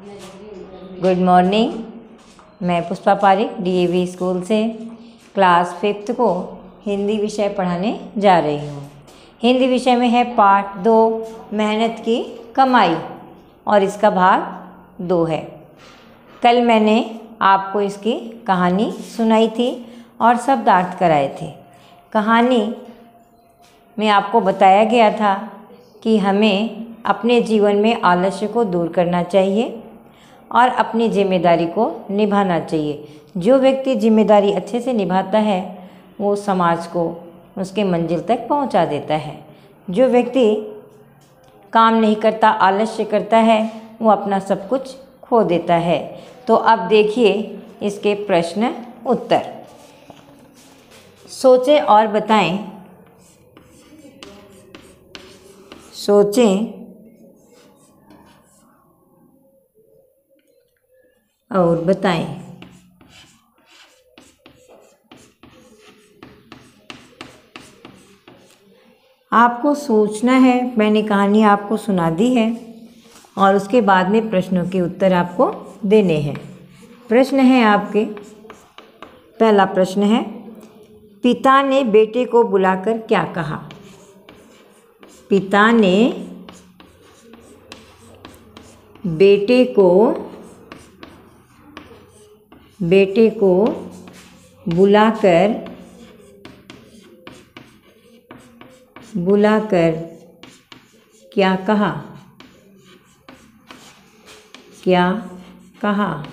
Good morning. मैं Pushpa Pareek DAV school से class 5th को हिंदी विषय पढ़ाने जा रही हूँ। हिंदी विषय में है पार्ट 2 मेहनत की कमाई और इसका भाग 2 है। कल मैंने आपको इसकी कहानी सुनाई थी और शब्दार्थ कराए थे। कहानी में आपको बताया गया था कि हमें अपने जीवन में आलस्य को दूर करना चाहिए और अपनी जिम्मेदारी को निभाना चाहिए। जो व्यक्ति जिम्मेदारी अच्छे से निभाता है वो समाज को उसके मंजिल तक पहुंचा देता है। जो व्यक्ति काम नहीं करता, आलस्य करता है, वो अपना सब कुछ खो देता है। तो अब देखिए इसके प्रश्न उत्तर। सोचें और बताएं। सोचें और बताएं। आपको सोचना है। मैंने कहानी आपको सुना दी है और उसके बाद में प्रश्नों के उत्तर आपको देने हैं। प्रश्न है आपके। पहला प्रश्न है, पिता ने बेटे को बुलाकर क्या कहा? पिता ने बेटे को बुलाकर क्या कहा? क्या कहा?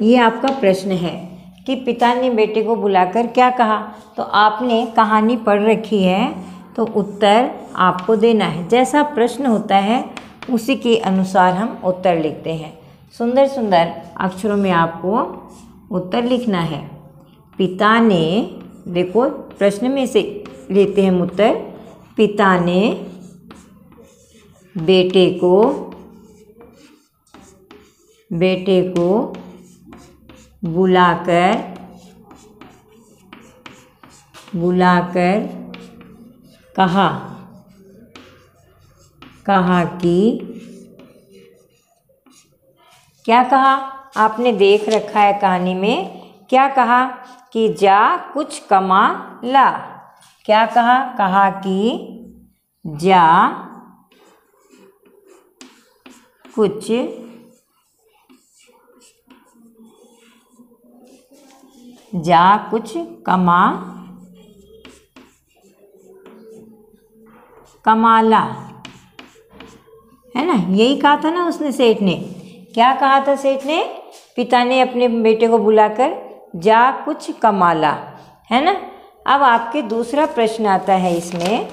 ये आपका प्रश्न है कि पिता ने बेटे को बुलाकर क्या कहा। तो आपने कहानी पढ़ रखी है तो उत्तर आपको देना है। जैसा प्रश्न होता है उसी के अनुसार हम उत्तर लिखते हैं। सुंदर सुंदर अक्षरों में आपको उत्तर लिखना है। पिता ने, देखो प्रश्न में से लेते हैं उत्तर। पिता ने बेटे को बुलाकर कहा कि क्या कहा? आपने देख रखा है कहानी में। क्या कहा कि जा कुछ कमा ला। क्या कहा? कहा कि जा कुछ कमा ला, है ना? यही कहा था ना उसने, सेठ ने। क्या कहा था सेठ ने? पिता ने अपने बेटे को बुलाकर जा कुछ कमा ला, है ना? अब आपके दूसरा प्रश्न आता है इसमें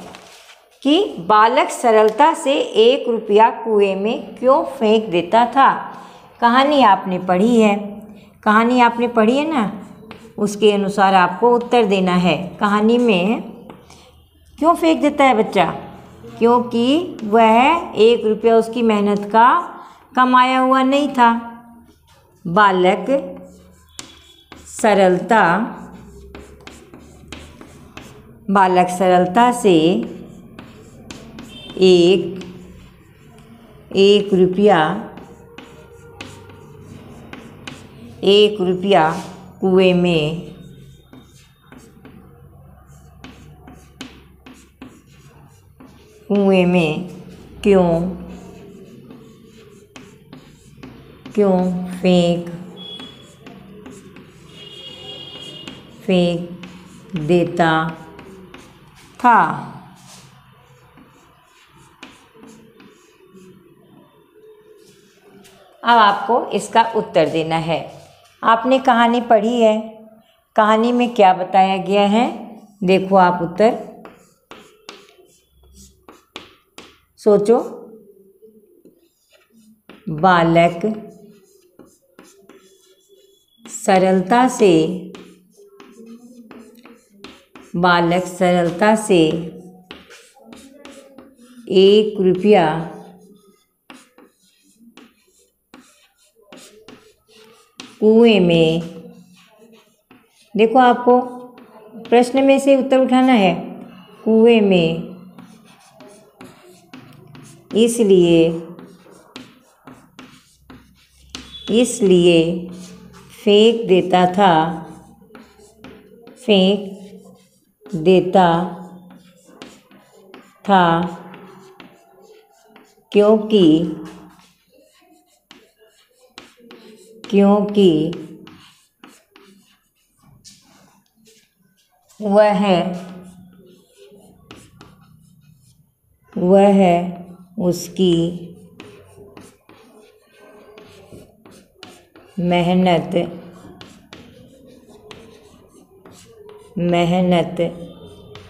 कि बालक सरलता से 1 रुपया कुएं में क्यों फेंक देता था? कहानी आपने पढ़ी है ना? उसके अनुसार आपको उत्तर देना है। कहानी में क्यों फेंक देता है बच्चा? क्योंकि वह 1 रुपया उसकी मेहनत का कमाया हुआ नहीं था। बालक सरलता से एक रुपया कुएं में क्यों फेंक देता था? अब आपको इसका उत्तर देना है। आपने कहानी पढ़ी है। कहानी में क्या बताया गया है? देखो आप उत्तर सोचो। बालक सरलता से 1 रुपया कुएं में, देखो आपको प्रश्न में से उत्तर उठाना है। कुएं में इसलिए इसलिए फेंक देता था, फेंक देता था, क्योंकि वह उसकी मेहनत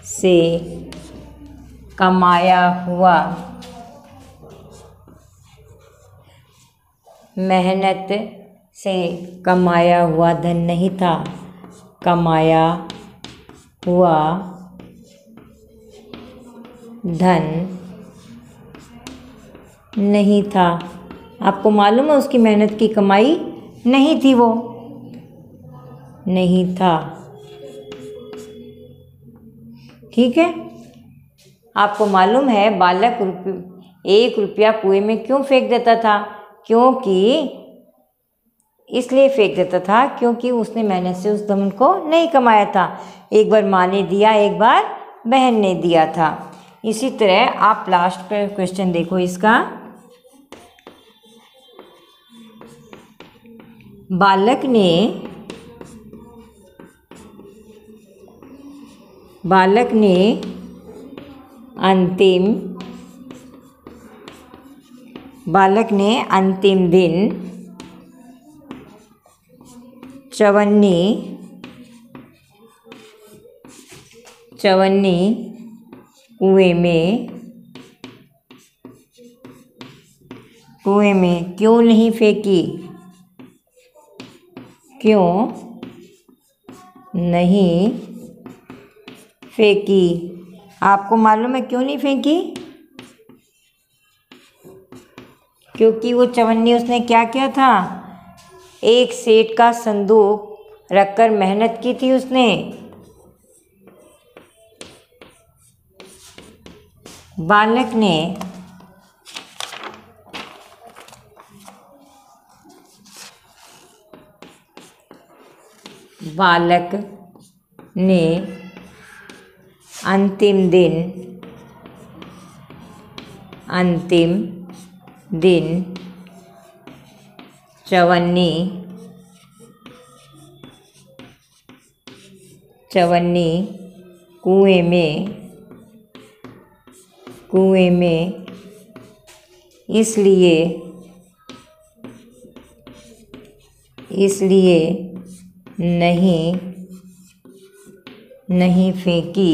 से कमाया हुआ धन नहीं था, कमाया हुआ धन नहीं था। आपको मालूम है उसकी मेहनत की कमाई नहीं थी, वो नहीं था। ठीक है। आपको मालूम है बालक 1 रुपया कुएं में क्यों फेंक देता था? इसलिए फेंक देता था क्योंकि उसने मेहनत से उस धन को नहीं कमाया था। एक बार माँ ने दिया, एक बार बहन ने दिया था। इसी तरह आप लास्ट पे क्वेश्चन देखो इसका। बालक ने अंतिम दिन चवन्नी कुएं में क्यों नहीं फेंकी? क्यों नहीं फेंकी? आपको मालूम है क्यों नहीं फेंकी? क्योंकि वो चवन्नी उसने क्या किया था? एक सेठ का संदूक रखकर मेहनत की थी उसने। बालक ने अंतिम दिन चवन्नी कुएं में इसलिए नहीं फेंकी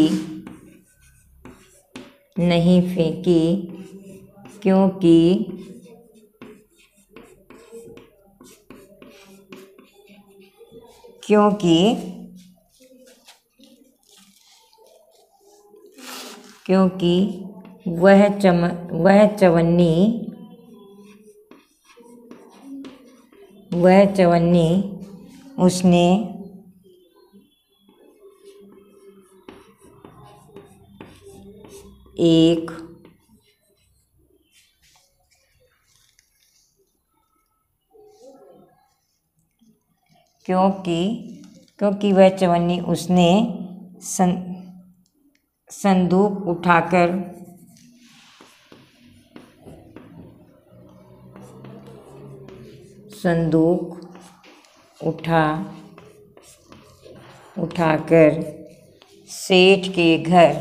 क्योंकि वह चवन्नी उसने एक क्योंकि वह चवन्नी उसने संदूक उठाकर सेठ के घर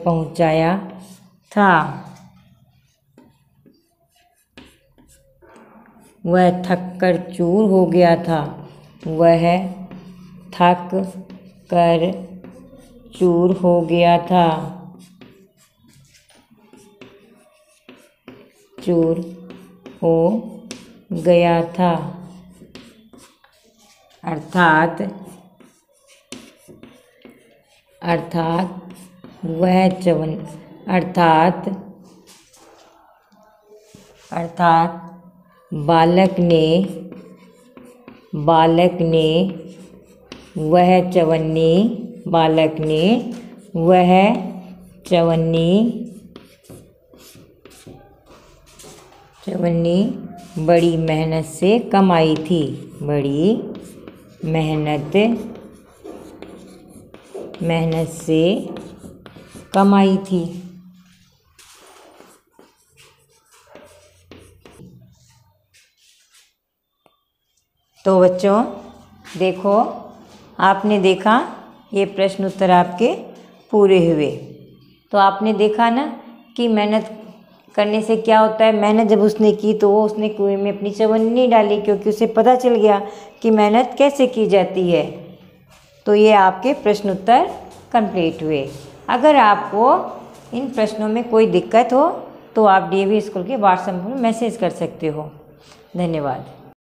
पहुंचाया था। वह थक कर चूर हो गया था। अर्थात बालक ने बालक ने वह चवन्नी, बालक ने वह चवन्नी बड़ी मेहनत से कमाई थी, बड़ी मेहनत से कमाई थी। तो बच्चों देखो, आपने देखा ये प्रश्न उत्तर आपके पूरे हुए। तो आपने देखा ना कि मेहनत करने से क्या होता है। मेहनत जब उसने की तो वो उसने कुएं में अपनी चवन्नी डाली, क्योंकि उसे पता चल गया कि मेहनत कैसे की जाती है। तो ये आपके प्रश्न उत्तर कंप्लीट हुए। अगर आपको इन प्रश्नों में कोई दिक्कत हो तो आप डीएवी स्कूल के व्हाट्सएप पर मैसेज कर सकते हो। धन्यवाद।